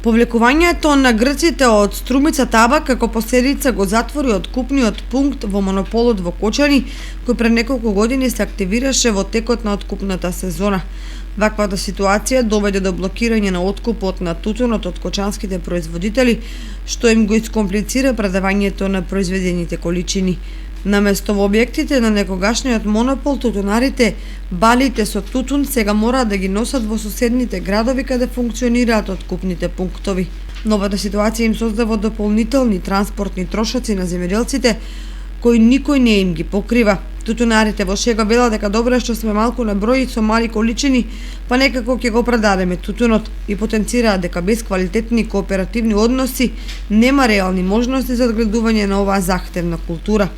Повлекувањето на грците од Струмица табак како последица го затвори откупниот пункт во монополот во Кочани, кој пред неколку години се активираше во текот на откупната сезона. Ваквата ситуација доведе до блокирање на откупот на тутунот од кочанските производители, што им го искомплицира предавањето на произведените количини. Наместо во објектите на некогашниот монопол, тутунарите балите со тутун сега мораат да ги носат во соседните градови каде функционираат откупните пунктови. Новата ситуација им создава дополнителни транспортни трошоци на земјоделците, кои никој не им ги покрива. Тутунарите во шега велат дека добро е што сме малку на број и со мали количини, па некако ќе го продадеме тутунот, и потенцираат дека без квалитетни кооперативни односи нема реални можности за одгледување на оваа захтевна култура.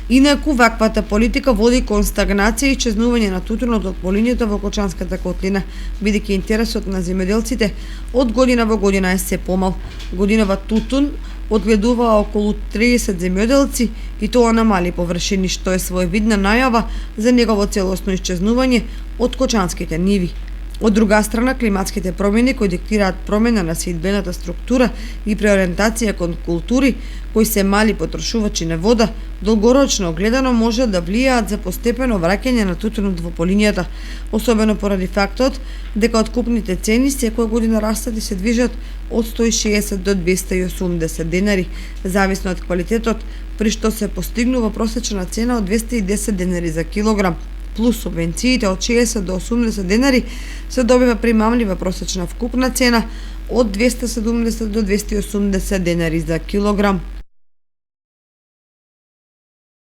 Инаку, ваквата политика води кон стагнација и исчезнување на тутунот од полињето во Кочанската котлина, бидејќи интересот на земјоделците од година во година е се помал. Годинава тутун одгледуваа околу 30 земјоделци, и тоа на мали површини, што е своевидна најава за негово целосно исчезнување од кочанските ниви. Од друга страна, климатските промени кои диктираат промена на сеидбената структура и преориентација кон култури кои се мали потрошувачи на вода, долгорочно гледано може да влијаат за постепено враќање на тутунот во полињата, особено поради фактот дека откупните цени секоја година растат и се движат од 160 до 280 денари, зависно од квалитетот, при што се постигнува просечна цена од 210 денари за килограм, плюс субвенциите од 60 до 80 денари, се добива примамлива просечна вкупна цена од 270 до 280 денари за килограм.